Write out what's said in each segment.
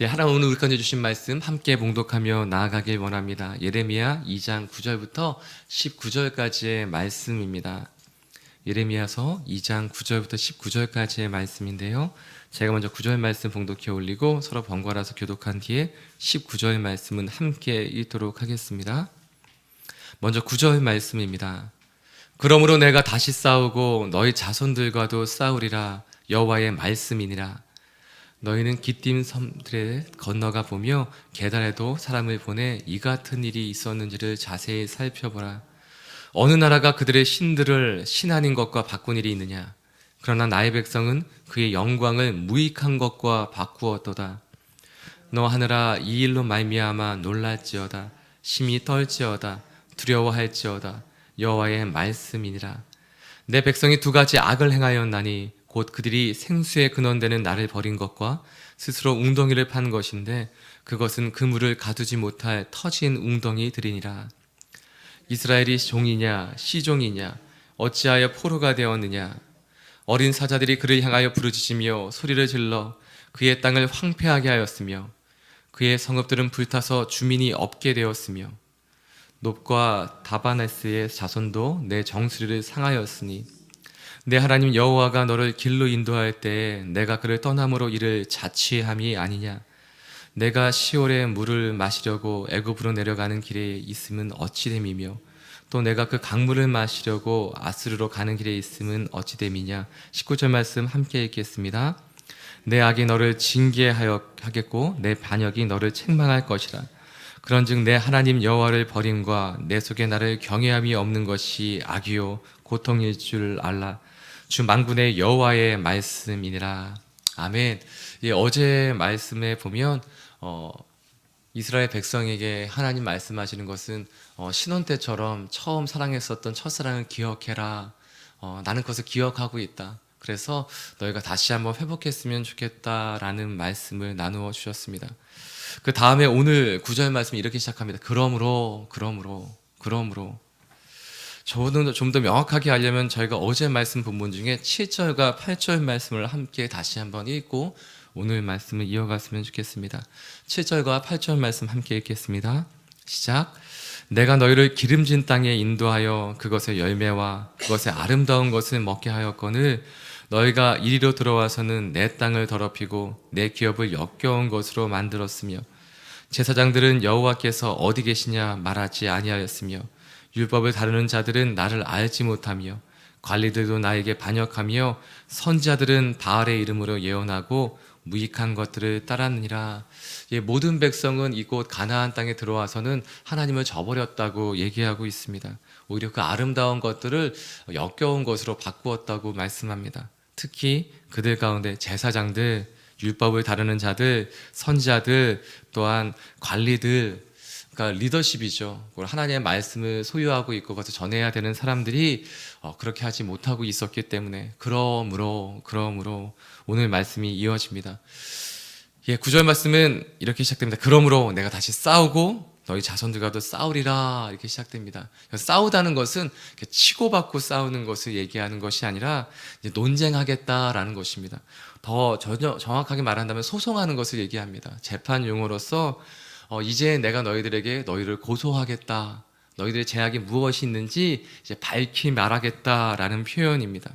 하나님 오늘 우리 가운데 주신 말씀 함께 봉독하며 나아가길 원합니다. 예레미야 2장 9절부터 19절까지의 말씀입니다. 예레미야서 2장 9절부터 19절까지의 말씀인데요. 제가 먼저 9절 말씀 봉독해 올리고 서로 번갈아서 교독한 뒤에 19절 말씀은 함께 읽도록 하겠습니다. 먼저 9절 말씀입니다. 그러므로 내가 다시 싸우고 너희 자손들과도 싸우리라. 여호와의 말씀이니라. 너희는 기띔 섬들에 건너가 보며 게달에도 사람을 보내 이 같은 일이 있었는지를 자세히 살펴보라. 어느 나라가 그들의 신들을 신 아닌 것과 바꾼 일이 있느냐? 그러나 나의 백성은 그의 영광을 무익한 것과 바꾸었도다. 너 하늘아, 이 일로 말미암아 놀랄지어다. 심히 떨지어다. 두려워할지어다. 여호와의 말씀이니라. 내 백성이 두 가지 악을 행하였나니 곧 그들이 생수의 근원되는 나를 버린 것과 스스로 웅덩이를 판 것인데 그것은 그물을 가두지 못할 터진 웅덩이들이니라. 이스라엘이 종이냐 시종이냐 어찌하여 포로가 되었느냐. 어린 사자들이 그를 향하여 부르짖으며 소리를 질러 그의 땅을 황폐하게 하였으며 그의 성읍들은 불타서 주민이 없게 되었으며 놉과 다바네스의 자손도 내 정수리를 상하였으니 내 하나님 여호와가 너를 길로 인도할 때에 내가 그를 떠남으로 이를 자취함이 아니냐. 내가 시올의 물을 마시려고 애굽으로 내려가는 길에 있음은 어찌됨이며 또 내가 그 강물을 마시려고 아스르로 가는 길에 있음은 어찌됨이냐. 19절 말씀 함께 읽겠습니다. 내 악이 너를 징계하겠고 내 반역이 너를 책망할 것이라. 그런즉 내 하나님 여호와를 버림과 내 속에 나를 경외함이 없는 것이 악이요 고통일 줄 알라. 주 만군의 여호와의 말씀이니라. 아멘. 어제 말씀에 보면 이스라엘 백성에게 하나님 말씀하시는 것은 신혼 때처럼 처음 사랑했었던 첫사랑을 기억해라. 나는 그것을 기억하고 있다. 그래서 너희가 다시 한번 회복했으면 좋겠다라는 말씀을 나누어 주셨습니다. 그 다음에 오늘 9절 말씀이 이렇게 시작합니다. 그러므로 저는 좀 더 명확하게 하려면 저희가 어제 말씀 본문 중에 7절과 8절 말씀을 함께 다시 한번 읽고 오늘 말씀을 이어갔으면 좋겠습니다. 7절과 8절 말씀 함께 읽겠습니다. 시작. 내가 너희를 기름진 땅에 인도하여 그것의 열매와 그것의 아름다운 것을 먹게 하였거늘 너희가 이리로 들어와서는 내 땅을 더럽히고 내 기업을 역겨운 것으로 만들었으며 제사장들은 여호와께서 어디 계시냐 말하지 아니하였으며 율법을 다루는 자들은 나를 알지 못하며 관리들도 나에게 반역하며 선지자들은 바알의 이름으로 예언하고 무익한 것들을 따랐느니라. 모든 백성은 이곳 가나안 땅에 들어와서는 하나님을 저버렸다고 얘기하고 있습니다. 오히려 그 아름다운 것들을 역겨운 것으로 바꾸었다고 말씀합니다. 특히 그들 가운데 제사장들, 율법을 다루는 자들, 선지자들, 또한 관리들, 그러니까 리더십이죠. 하나님의 말씀을 소유하고 있고 그것을 전해야 되는 사람들이 그렇게 하지 못하고 있었기 때문에 그러므로 오늘 말씀이 이어집니다. 9절 말씀은 이렇게 시작됩니다. 그러므로 내가 다시 싸우고 너희 자손들과도 싸우리라 이렇게 시작됩니다. 싸우다는 것은 치고받고 싸우는 것을 얘기하는 것이 아니라 이제 논쟁하겠다라는 것입니다. 더 정확하게 말한다면 소송하는 것을 얘기합니다. 재판 용어로서 이제 내가 너희를 고소하겠다. 너희들의 죄악이 무엇이 있는지 이제 밝히 말하겠다라는 표현입니다.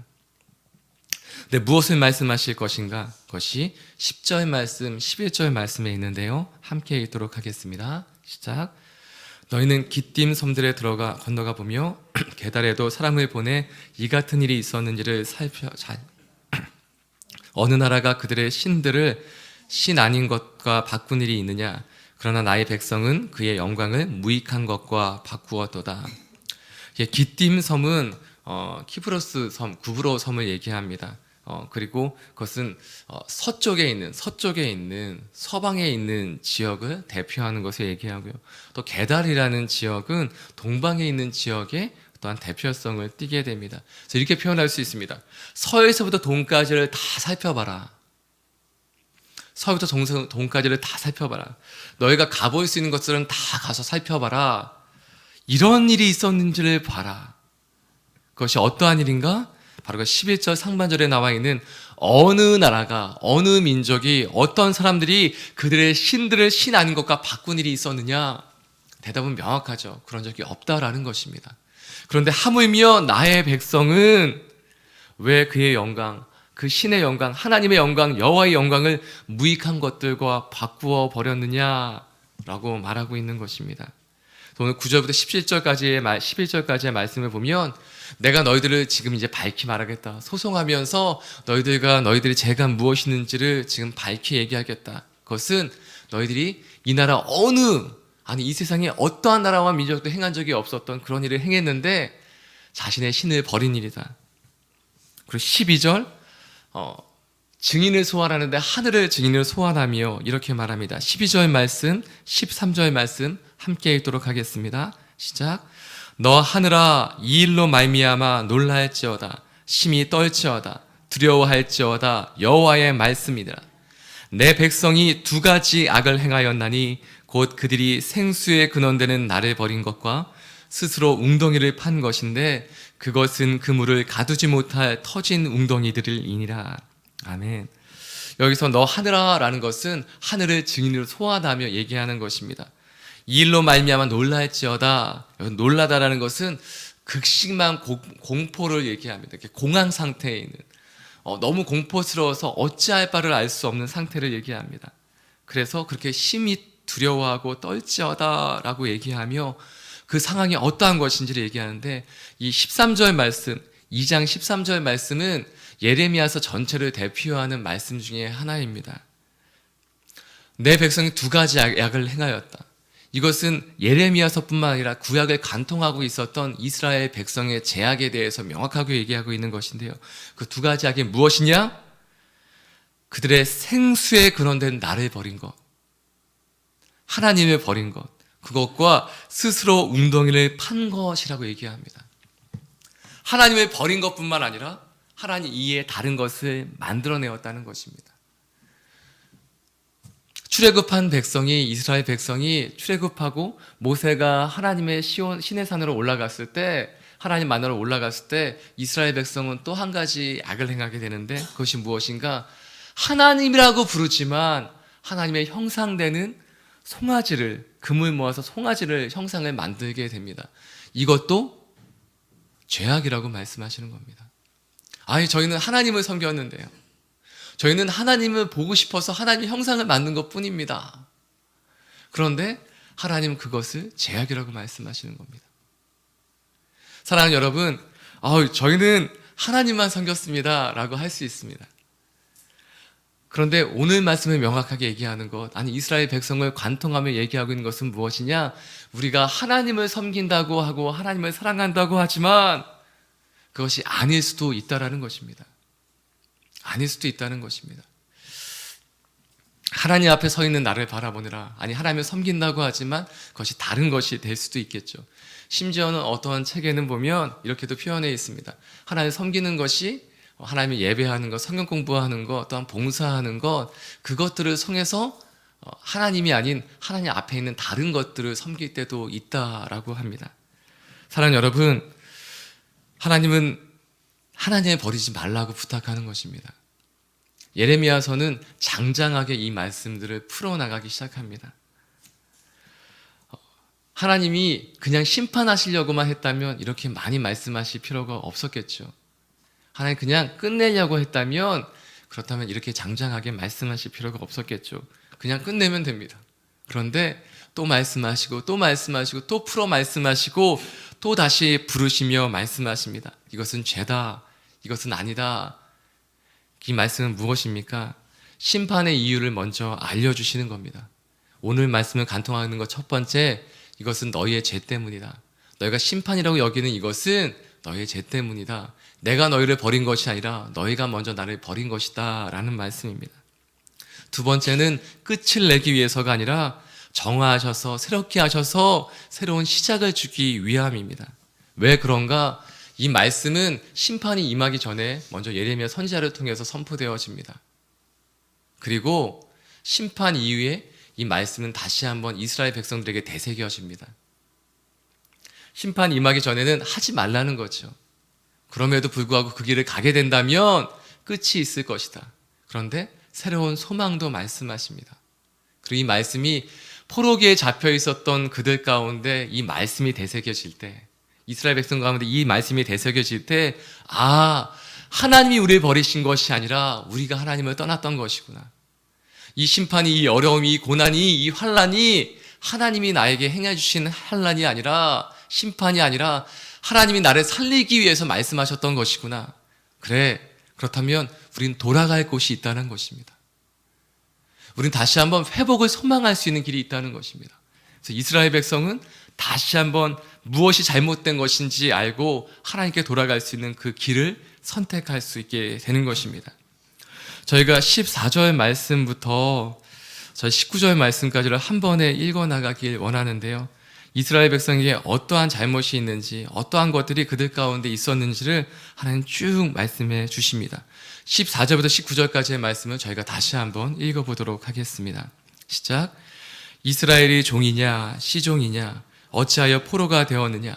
근데 무엇을 말씀하실 것인가? 그것이 10절 말씀, 11절 말씀에 있는데요. 함께 읽도록 하겠습니다. 시작. 너희는 기띔 섬들에 건너가 보며 게달에도 사람을 보내 이 같은 일이 있었는지를 어느 나라가 그들의 신들을 신 아닌 것과 바꾼 일이 있느냐? 그러나 나의 백성은 그의 영광을 무익한 것과 바꾸었도다. 기띔 섬은 키브로스 섬, 구브로 섬을 얘기합니다. 그리고 그것은 서쪽에 있는 서방에 있는 지역을 대표하는 것을 얘기하고요. 또 게달이라는 지역은 동방에 있는 지역의 또한 대표성을 띠게 됩니다. 그래서 이렇게 표현할 수 있습니다. 서에서부터 동까지를 다 살펴봐라. 서부터 동까지를 다 살펴봐라. 너희가 가볼 수 있는 것들은 다 가서 살펴봐라. 이런 일이 있었는지를 봐라. 그것이 어떠한 일인가? 바로 그 11절 상반절에 나와 있는 어느 나라가, 어느 민족이, 어떤 사람들이 그들의 신들을 신 아닌 것과 바꾼 일이 있었느냐? 대답은 명확하죠. 그런 적이 없다라는 것입니다. 그런데 하물며 나의 백성은 왜 그의 영광, 그 신의 영광, 하나님의 영광, 여호와의 영광을 무익한 것들과 바꾸어 버렸느냐라고 말하고 있는 것입니다. 오늘 9절부터 11절까지의 말씀을 보면 내가 너희들을 지금 이제 밝히 말하겠다. 소송하면서 너희들이 죄가 무엇이는지를 지금 밝히 얘기하겠다. 그것은 너희들이 이 나라 이 세상에 어떠한 나라와 민족도 행한 적이 없었던 그런 일을 행했는데 자신의 신을 버린 일이다. 그리고 12절 증인을 소환하는데 하늘을 증인을 소환하며 이렇게 말합니다. 12절 말씀, 13절 말씀 함께 읽도록 하겠습니다. 시작. 너 하늘아 이 일로 말미암아 놀랄지어다. 심히 떨지어다. 두려워할지어다. 여호와의 말씀이니라. 내 백성이 두 가지 악을 행하였나니 곧 그들이 생수의 근원되는 나를 버린 것과 스스로 웅덩이를 판 것인데 그것은 그물을 가두지 못할 터진 웅덩이들이니라. 아멘. 여기서 너 하늘아 라는 것은 하늘을 증인으로 소환하며 얘기하는 것입니다. 이 일로 말미암아 놀랄지어다. 놀라다라는 것은 극심한 공포를 얘기합니다. 공황 상태에 있는 너무 공포스러워서 어찌할 바를 알 수 없는 상태를 얘기합니다. 그래서 그렇게 심히 두려워하고 떨지어다 라고 얘기하며 그 상황이 어떠한 것인지를 얘기하는데 이 13절 말씀, 2장 13절 말씀은 예레미야서 전체를 대표하는 말씀 중에 하나입니다. 내 백성이 두 가지 악을 행하였다. 이것은 예레미야서뿐만 아니라 구약을 간통하고 있었던 이스라엘 백성의 죄악에 대해서 명확하게 얘기하고 있는 것인데요. 그 두 가지 악이 무엇이냐? 그들의 생수에 근원된 나를 버린 것, 하나님을 버린 것, 그것과 스스로 웅덩이를 판 것이라고 얘기합니다. 하나님을 버린 것뿐만 아니라 하나님 이외에 다른 것을 만들어내었다는 것입니다. 출애굽한 백성이, 이스라엘 백성이 출애굽하고 모세가 하나님의 신의 산으로 올라갔을 때, 하나님 만나러 올라갔을 때 이스라엘 백성은 또 한 가지 악을 행하게 되는데 그것이 무엇인가? 하나님이라고 부르지만 하나님의 형상되는 송아지를, 금을 모아서 송아지를 형상을 만들게 됩니다. 이것도 죄악이라고 말씀하시는 겁니다. 저희는 하나님을 섬겼는데요. 저희는 하나님을 보고 싶어서 하나님의 형상을 만든 것 뿐입니다. 그런데 하나님은 그것을 죄악이라고 말씀하시는 겁니다. 사랑하는 여러분, 저희는 하나님만 섬겼습니다 라고 할 수 있습니다. 그런데 오늘 말씀을 명확하게 얘기하는 것, 이스라엘 백성을 관통하며 얘기하고 있는 것은 무엇이냐? 우리가 하나님을 섬긴다고 하고 하나님을 사랑한다고 하지만 그것이 아닐 수도 있다라는 것입니다. 아닐 수도 있다는 것입니다. 하나님 앞에 서 있는 나를 바라보느라, 하나님을 섬긴다고 하지만 그것이 다른 것이 될 수도 있겠죠. 심지어는 어떠한 책에는 보면 이렇게도 표현되어 있습니다. 하나님을 섬기는 것이 하나님을 예배하는 것, 성경 공부하는 것, 또한 봉사하는 것, 그것들을 통해서 하나님이 아닌 하나님 앞에 있는 다른 것들을 섬길 때도 있다라고 합니다. 사랑하는 여러분, 하나님은 하나님을 버리지 말라고 부탁하는 것입니다. 예레미야서는 장장하게 이 말씀들을 풀어나가기 시작합니다. 하나님이 그냥 심판하시려고만 했다면 이렇게 많이 말씀하실 필요가 없었겠죠. 하나님 그냥 끝내려고 했다면, 그렇다면 이렇게 장장하게 말씀하실 필요가 없었겠죠. 그냥 끝내면 됩니다. 그런데 또 말씀하시고 또 말씀하시고 또 풀어 말씀하시고 또 다시 부르시며 말씀하십니다. 이것은 죄다, 이것은 아니다. 이 말씀은 무엇입니까? 심판의 이유를 먼저 알려주시는 겁니다. 오늘 말씀을 간통하는 것 첫 번째, 이것은 너희의 죄 때문이다. 너희가 심판이라고 여기는 이것은 너희의 죄 때문이다. 내가 너희를 버린 것이 아니라 너희가 먼저 나를 버린 것이다 라는 말씀입니다. 두 번째는 끝을 내기 위해서가 아니라 정화하셔서 새롭게 하셔서 새로운 시작을 주기 위함입니다. 왜 그런가? 이 말씀은 심판이 임하기 전에 먼저 예레미야 선지자를 통해서 선포되어집니다. 그리고 심판 이후에 이 말씀은 다시 한번 이스라엘 백성들에게 되새겨집니다. 심판 임하기 전에는 하지 말라는 거죠. 그럼에도 불구하고 그 길을 가게 된다면 끝이 있을 것이다. 그런데 새로운 소망도 말씀하십니다. 그리고 이 말씀이 포로기에 잡혀 있었던 그들 가운데 이 말씀이 되새겨질 때, 이스라엘 백성 가운데 이 말씀이 되새겨질 때, 하나님이 우리를 버리신 것이 아니라 우리가 하나님을 떠났던 것이구나. 이 심판이, 이 어려움이, 이 고난이, 이 환난이 하나님이 나에게 행해 주신 환난이 아니라, 심판이 아니라 하나님이 나를 살리기 위해서 말씀하셨던 것이구나. 그래, 그렇다면 우린 돌아갈 곳이 있다는 것입니다. 우린 다시 한번 회복을 소망할 수 있는 길이 있다는 것입니다. 그래서 이스라엘 백성은 다시 한번 무엇이 잘못된 것인지 알고 하나님께 돌아갈 수 있는 그 길을 선택할 수 있게 되는 것입니다. 저희가 14절 말씀부터 저희 19절 말씀까지를 한 번에 읽어나가길 원하는데요. 이스라엘 백성에게 어떠한 잘못이 있는지, 어떠한 것들이 그들 가운데 있었는지를 하나님 쭉 말씀해 주십니다. 14절부터 19절까지의 말씀을 저희가 다시 한번 읽어보도록 하겠습니다. 시작. 이스라엘이 종이냐 시종이냐 어찌하여 포로가 되었느냐.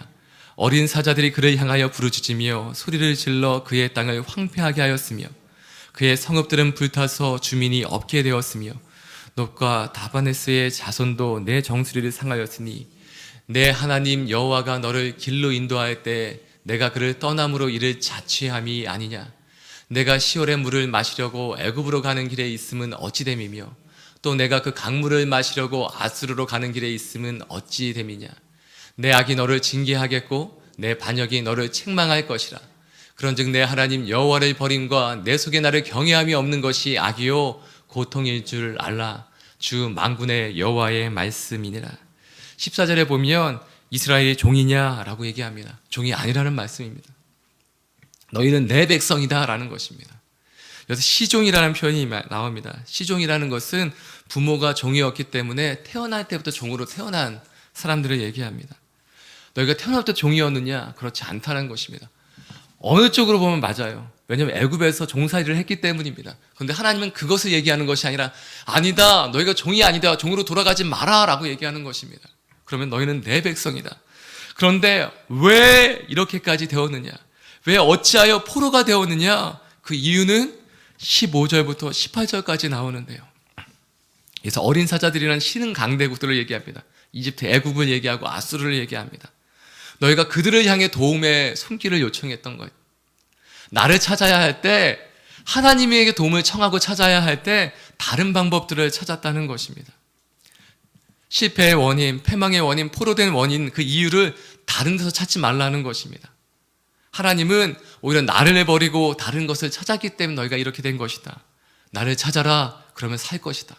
어린 사자들이 그를 향하여 부르짖으며 소리를 질러 그의 땅을 황폐하게 하였으며 그의 성읍들은 불타서 주민이 없게 되었으며 놋과 다바네스의 자손도 내 정수리를 상하였으니 내 하나님 여호와가 너를 길로 인도할 때 내가 그를 떠남으로 이를 자취함이 아니냐. 내가 시올의 물을 마시려고 애굽으로 가는 길에 있음은 어찌 됨이며 또 내가 그 강물을 마시려고 아수르로 가는 길에 있음은 어찌 됨이냐. 내 악이 너를 징계하겠고 내 반역이 너를 책망할 것이라. 그런즉 내 하나님 여호와를 버림과 내 속에 나를 경외함이 없는 것이 악이요 고통일 줄 알라. 주 만군의 여호와의 말씀이니라. 14절에 보면 이스라엘이 종이냐라고 얘기합니다. 종이 아니라는 말씀입니다. 너희는 내 백성이다 라는 것입니다. 여기서 시종이라는 표현이 나옵니다. 시종이라는 것은 부모가 종이었기 때문에 태어날 때부터 종으로 태어난 사람들을 얘기합니다. 너희가 태어날 때 종이었느냐? 그렇지 않다는 것입니다. 어느 쪽으로 보면 맞아요. 왜냐하면 애굽에서 종살이를 했기 때문입니다. 그런데 하나님은 그것을 얘기하는 것이 아니라 아니다, 너희가 종이 아니다, 종으로 돌아가지 마라 라고 얘기하는 것입니다. 그러면 너희는 내 백성이다. 그런데 왜 이렇게까지 되었느냐? 왜 어찌하여 포로가 되었느냐? 그 이유는 15절부터 18절까지 나오는데요. 그래서 어린 사자들이라는 신흥 강대국들을 얘기합니다. 이집트 애굽을 얘기하고 아수르를 얘기합니다. 너희가 그들을 향해 도움의 손길을 요청했던 것. 나를 찾아야 할 때, 하나님에게 도움을 청하고 찾아야 할 때 다른 방법들을 찾았다는 것입니다. 실패의 원인, 패망의 원인, 포로된 원인, 그 이유를 다른 데서 찾지 말라는 것입니다. 하나님은 오히려 나를 버리고 다른 것을 찾았기 때문에 너희가 이렇게 된 것이다. 나를 찾아라, 그러면 살 것이다.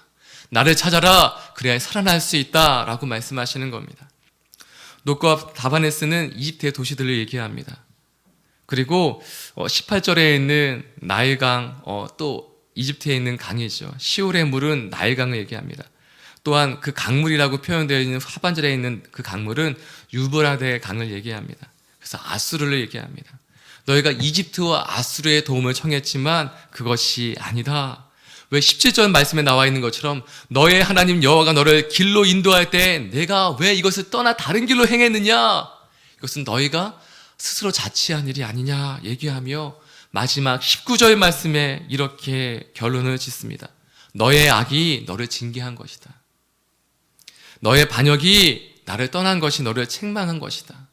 나를 찾아라, 그래야 살아날 수 있다 라고 말씀하시는 겁니다. 놋과 다바네스는 이집트의 도시들을 얘기합니다. 그리고 18절에 있는 나일강, 또 이집트에 있는 강이죠. 시올의 물은 나일강을 얘기합니다. 또한 그 강물이라고 표현되어 있는 하반절에 있는 그 강물은 유브라데 강을 얘기합니다. 그래서 아수르를 얘기합니다. 너희가 이집트와 아수르의 도움을 청했지만 그것이 아니다. 왜 17절 말씀에 나와 있는 것처럼 너의 하나님 여호와가 너를 길로 인도할 때 내가 왜 이것을 떠나 다른 길로 행했느냐? 이것은 너희가 스스로 자치한 일이 아니냐 얘기하며 마지막 19절 말씀에 이렇게 결론을 짓습니다. 너의 악이 너를 징계한 것이다. 너의 반역이 나를 떠난 것이 너를 책망한 것이다.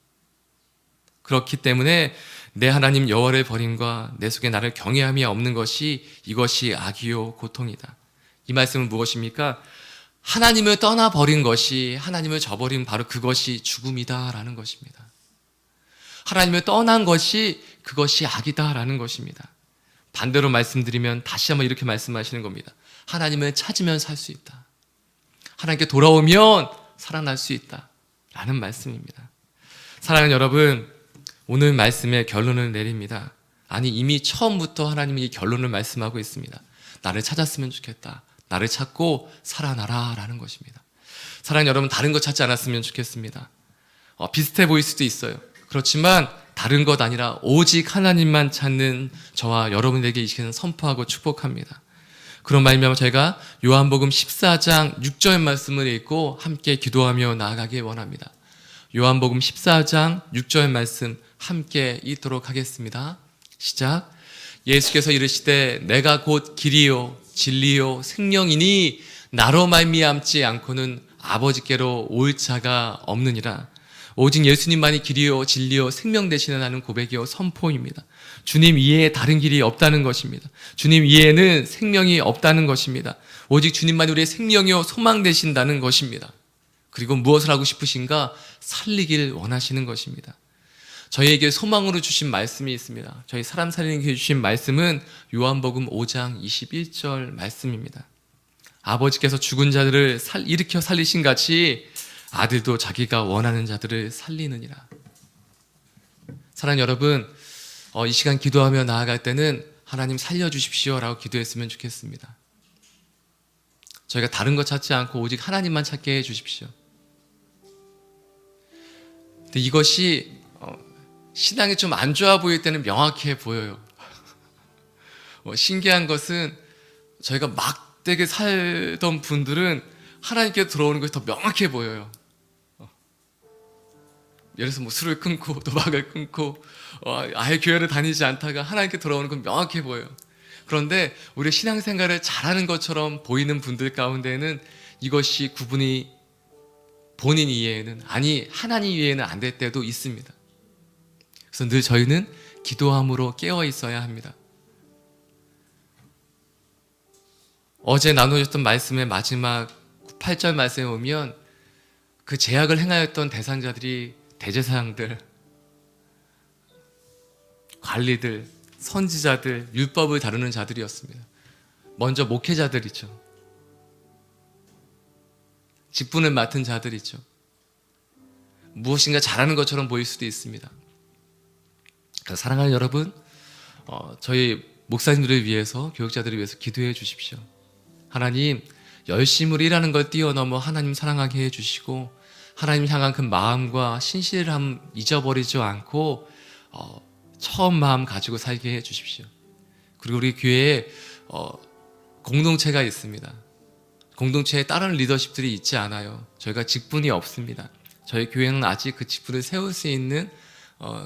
그렇기 때문에 내 하나님 여호와를 버림과 내 속에 나를 경외함이 없는 것이 이것이 악이요 고통이다. 이 말씀은 무엇입니까? 하나님을 떠나버린 것이, 하나님을 저버린 바로 그것이 죽음이다라는 것입니다. 하나님을 떠난 것이 그것이 악이다라는 것입니다. 반대로 말씀드리면 다시 한번 이렇게 말씀하시는 겁니다. 하나님을 찾으면 살 수 있다. 하나님께 돌아오면 살아날 수 있다 라는 말씀입니다. 사랑하는 여러분, 오늘 말씀의 결론을 내립니다. 아니, 이미 처음부터 하나님이 이 결론을 말씀하고 있습니다. 나를 찾았으면 좋겠다. 나를 찾고 살아나라 라는 것입니다. 사랑하는 여러분, 다른 거 찾지 않았으면 좋겠습니다. 비슷해 보일 수도 있어요. 그렇지만 다른 것 아니라 오직 하나님만 찾는 저와 여러분에게 이 시간을 선포하고 축복합니다. 그런 말이면 저희가 요한복음 14장 6절 말씀을 읽고 함께 기도하며 나아가길 원합니다. 요한복음 14장 6절 말씀 함께 읽도록 하겠습니다. 시작. 예수께서 이르시되 내가 곧 길이요 진리요 생명이니 나로 말미암지 않고는 아버지께로 올 자가 없느니라. 오직 예수님만이 길이요 진리요 생명 되시는 하는 고백이요 선포입니다. 주님 이외에 다른 길이 없다는 것입니다. 주님 이외에는 생명이 없다는 것입니다. 오직 주님만이 우리의 생명이요 소망 되신다는 것입니다. 그리고 무엇을 하고 싶으신가? 살리길 원하시는 것입니다. 저희에게 소망으로 주신 말씀이 있습니다. 저희 사람 살리는 교회 주신 말씀은 요한복음 5장 21절 말씀입니다. 아버지께서 죽은 자들을 일으켜 살리신 같이 아들도 자기가 원하는 자들을 살리느니라. 사랑하는 여러분, 이 시간 기도하며 나아갈 때는 하나님 살려주십시오 라고 기도했으면 좋겠습니다. 저희가 다른 것 찾지 않고 오직 하나님만 찾게 해주십시오. 근데 이것이 신앙이 좀 안 좋아 보일 때는 명확해 보여요. 신기한 것은 저희가 막되게 살던 분들은 하나님께 들어오는 것이 더 명확해 보여요. 예를 들어서 술을 끊고 도박을 끊고 아예 교회를 다니지 않다가 하나님께 들어오는 건 명확해 보여요. 그런데 우리 신앙생활을 잘하는 것처럼 보이는 분들 가운데는 이것이 구분이 본인 이해에는 하나님 이해에는 안 될 때도 있습니다. 그래서 늘 저희는 기도함으로 깨어 있어야 합니다. 어제 나누셨던 말씀의 마지막 8절 말씀에 보면 그 제약을 행하였던 대상자들이 대제사장들, 관리들, 선지자들, 율법을 다루는 자들이었습니다. 먼저 목회자들이죠. 직분을 맡은 자들이죠. 무엇인가 잘하는 것처럼 보일 수도 있습니다. 사랑하는 여러분, 저희 목사님들을 위해서, 교육자들을 위해서 기도해 주십시오. 하나님, 열심으로 일하는 걸 뛰어넘어 하나님 사랑하게 해주시고 하나님 향한 그 마음과 신실함 잊어버리지 않고 처음 마음 가지고 살게 해주십시오. 그리고 우리 교회에 공동체가 있습니다. 공동체에 다른 리더십들이 있지 않아요. 저희가 직분이 없습니다. 저희 교회는 아직 그 직분을 세울 수 있는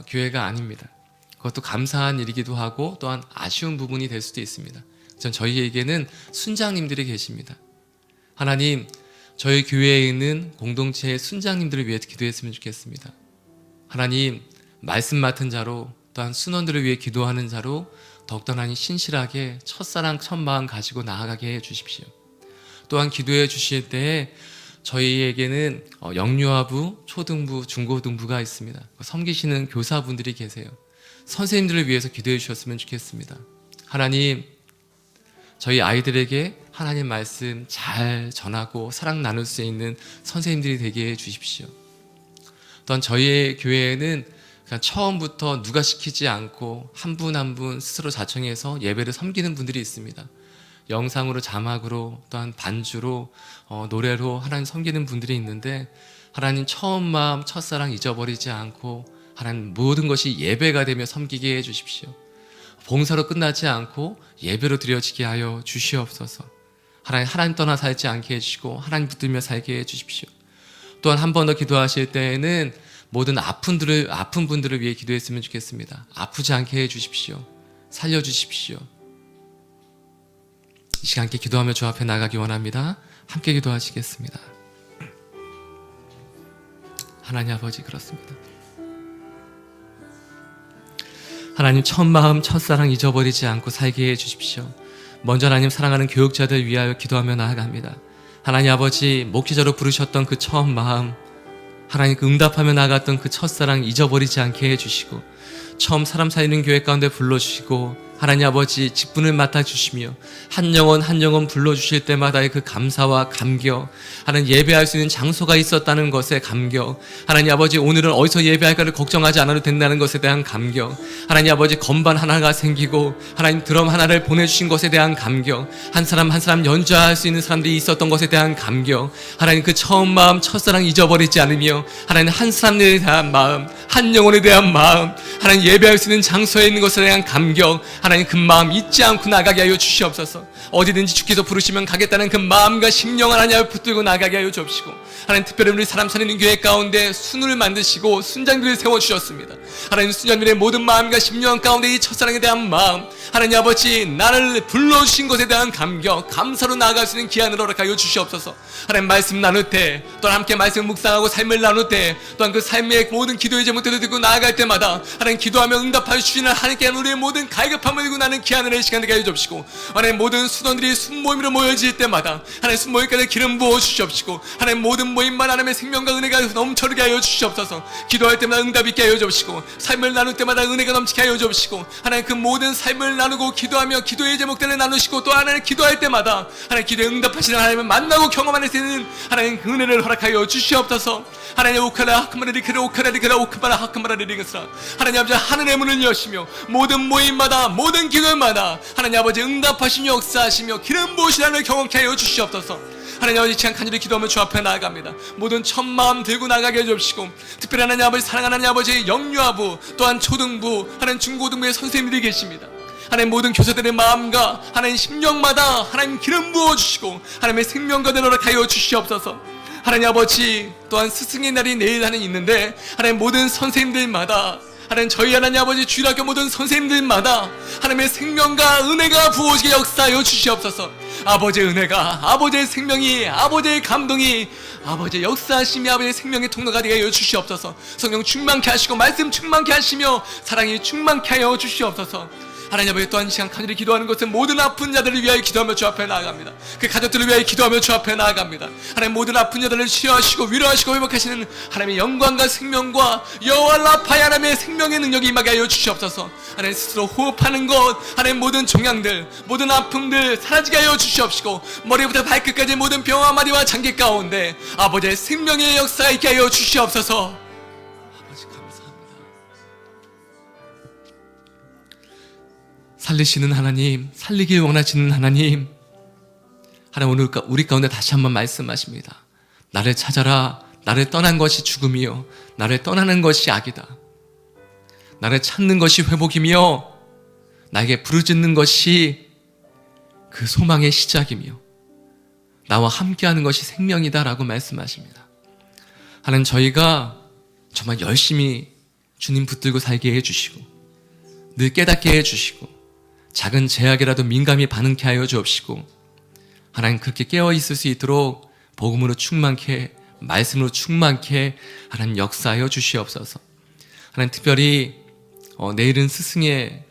교회가 아닙니다. 그것도 감사한 일이기도 하고 또한 아쉬운 부분이 될 수도 있습니다. 전 저희에게는 순장님들이 계십니다. 하나님, 저희 교회에 있는 공동체의 순장님들을 위해 기도했으면 좋겠습니다. 하나님, 말씀 맡은 자로 또한 순원들을 위해 기도하는 자로 더욱더 하나님 신실하게 첫사랑 첫마음 가지고 나아가게 해주십시오. 또한 기도해 주실 때에 저희에게는 영유아부, 초등부, 중고등부가 있습니다. 섬기시는 교사분들이 계세요. 선생님들을 위해서 기도해 주셨으면 좋겠습니다. 하나님, 저희 아이들에게 하나님 말씀 잘 전하고 사랑 나눌 수 있는 선생님들이 되게 해 주십시오. 또한 저희의 교회에는 그냥 처음부터 누가 시키지 않고 한 분 한 분 스스로 자청해서 예배를 섬기는 분들이 있습니다. 영상으로, 자막으로, 또한 반주로, 노래로 하나님 섬기는 분들이 있는데 하나님 처음 마음, 첫사랑 잊어버리지 않고 하나님 모든 것이 예배가 되며 섬기게 해주십시오. 봉사로 끝나지 않고 예배로 드려지게 하여 주시옵소서. 하나님 떠나 살지 않게 해주시고 하나님 붙들며 살게 해주십시오. 또한 한 번 더 기도하실 때에는 모든 아픈 분들을 위해 기도했으면 좋겠습니다. 아프지 않게 해주십시오. 살려주십시오. 이 시간 함께 기도하며 주 앞에 나가기 원합니다. 함께 기도하시겠습니다. 하나님 아버지, 그렇습니다. 하나님, 첫 마음, 첫사랑 잊어버리지 않고 살게 해주십시오. 먼저 하나님 사랑하는 교육자들 위하여 기도하며 나아갑니다. 하나님 아버지, 목회자로 부르셨던 그 처음 마음, 하나님 그 응답하며 나갔던 그 첫사랑 잊어버리지 않게 해주시고 처음 사람 살리는 교회 가운데 불러주시고 하나님 아버지 직분을 맡아주시며 한 영혼 불러주실 때마다의 그 감사와 감격, 하나님 예배할 수 있는 장소가 있었다는 것에 감격, 하나님 아버지 오늘은 어디서 예배할까를 걱정하지 않아도 된다는 것에 대한 감격, 하나님 아버지 건반 하나가 생기고 하나님 드럼 하나를 보내주신 것에 대한 감격, 한 사람 한 사람 연주할 수 있는 사람들이 있었던 것에 대한 감격, 하나님 그 처음 마음 첫사랑 잊어버리지 않으며 하나님 한 사람에 대한 마음, 한 영혼에 대한 마음, 하나님 예배할 수 있는 장소에 있는 것에 대한 감격, 하나님 그 마음 잊지 않고 나가게 하여 주시옵소서. 어디든지 주께서 부르시면 가겠다는 그 마음과 심령 하나님 앞에 붙들고 나가게 하여 주옵시고, 하나님 특별히 우리 사람 살리는 교회 가운데 순을 만드시고 순장들을 세워주셨습니다. 하나님 순장들의 모든 마음과 심령 가운데 이 첫사랑에 대한 마음, 하나님 아버지 나를 불러주신 것에 대한 감격, 감사로 나아갈 수 있는 기한을 허락하여 주시옵소서. 하나님 말씀 나눌 때, 또한 함께 말씀을 묵상하고 삶을 나눌 때, 또한 그 삶의 모든 기도의 제목들을 듣고 나아갈 때마다 하나님 기도하며 응답하여 주시는 하나님께 우리의 모든 갈급함을 들고 나는 기한을 시간 되게 하여 주옵시고, 하나님 모든 수도들이 순모임으로 모여질 때마다 하나님 순모임까지 기름 부어 주시옵시고, 하나님 모든 모임만 하나님의 생명과 은혜가 넘쳐르게 하여 주시옵소서. 기도할 때마다 응답 있게 하여 주옵시고, 삶을 나눌 때마다 은혜가 넘치게 하여 주옵시고, 하나님 그 모든 삶을 나누고 기도하며 기도의 제목들을 나누시고, 또 하나님 기도할 때마다 하나님 기도에 응답하시는 하나님을 만나고 경험하는 세는 하나님 그 은혜를 허락하여 주시옵소서. 하나님 오카라 하크마라리크라 오카라리크라 오카마라 하크마라리리그스라. 하나님 아버지 하늘의 문을 여시며 모든 모임마다 모든 기도마다 하나님 아버지 응답하시며 역사하시며 기름 부으시는 하나님을 경험케 하여 주시옵소서. 하나님 아버지 시간 간절히 기도하며 주 앞에 나아갑니다. 모든 첫마음 들고 나가게 해주시고, 특별히 하나님 아버지 사랑하는 하나님 아버지 영유아부, 또한 초등부, 하나님 중고등부의 선생님들이 계십니다. 하나님 모든 교사들의 마음과 하나님 심령마다 하나님 기름 부어주시고 하나님의 생명과 내려가여 주시옵소서. 하나님 아버지 또한 스승의 날이 내일 하는 있는데, 하나님 모든 선생님들마다 하나님 저희 하나님 아버지 주일학교 모든 선생님들마다 하나님의 생명과 은혜가 부어지게 역사하여 주시옵소서. 아버지의 은혜가, 아버지의 생명이, 아버지의 감동이, 아버지의 역사하심이 아버지의 생명의 통로가 되게 하여 주시옵소서. 성령 충만케 하시고 말씀 충만케 하시며 사랑이 충만케 하여 주시옵소서. 하나님 아버지 또한 시간 간절히 기도하는 것은 모든 아픈 자들을 위하여 기도하며 주 앞에 나아갑니다. 그 가족들을 위하여 기도하며 주 앞에 나아갑니다. 하나님 모든 아픈 자들을 치유하시고 위로하시고 회복하시는 하나님의 영광과 생명과 여호와 라파의 하나님의 생명의 능력이 임하게 하여 주시옵소서. 하나님 스스로 호흡하는 것, 하나님 모든 종양들, 모든 아픔들 사라지게 하여 주시옵시고, 머리부터 발끝까지 모든 병화 마디와 장기 가운데 아버지의 생명의 역사가 있게 하여 주시옵소서. 살리시는 하나님, 살리길 원하시는 하나님, 하나님 오늘 우리 가운데 다시 한번 말씀하십니다. 나를 찾아라. 나를 떠난 것이 죽음이요 나를 떠나는 것이 악이다. 나를 찾는 것이 회복이며 나에게 부르짖는 것이 그 소망의 시작이며 나와 함께하는 것이 생명이다 라고 말씀하십니다. 하나님 저희가 정말 열심히 주님 붙들고 살게 해주시고 늘 깨닫게 해주시고 작은 제약이라도 민감히 반응케 하여 주옵시고, 하나님 그렇게 깨어있을 수 있도록 복음으로 충만케, 말씀으로 충만케 하나님 역사하여 주시옵소서. 하나님 특별히 내일은 스승의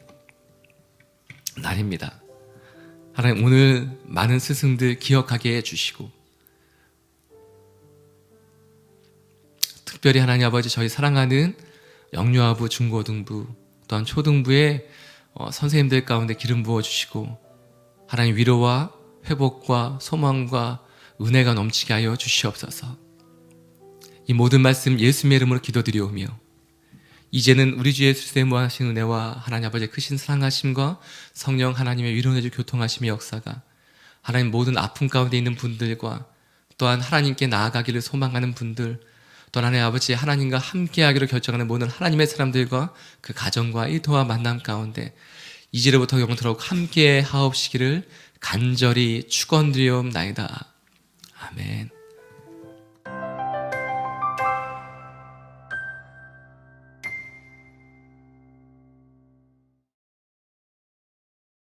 날입니다. 하나님 오늘 많은 스승들 기억하게 해주시고, 특별히 하나님 아버지 저희 사랑하는 영유아부, 중고등부, 또한 초등부의 선생님들 가운데 기름 부어주시고 하나님 위로와 회복과 소망과 은혜가 넘치게 하여 주시옵소서. 이 모든 말씀 예수님의 이름으로 기도드리오며, 이제는 우리 주 예수의 무한하신 은혜와 하나님 아버지의 크신 사랑하심과 성령 하나님의 위로내주 교통하심의 역사가 하나님 모든 아픔 가운데 있는 분들과 또한 하나님께 나아가기를 소망하는 분들, 또한 하나님 아버지 하나님과 함께하기로 결정하는 모든 하나님의 사람들과 그 가정과 일터와 만남 가운데 이제로부터 영원토록 함께 하옵시기를 간절히 축원드리옵나이다. 아멘.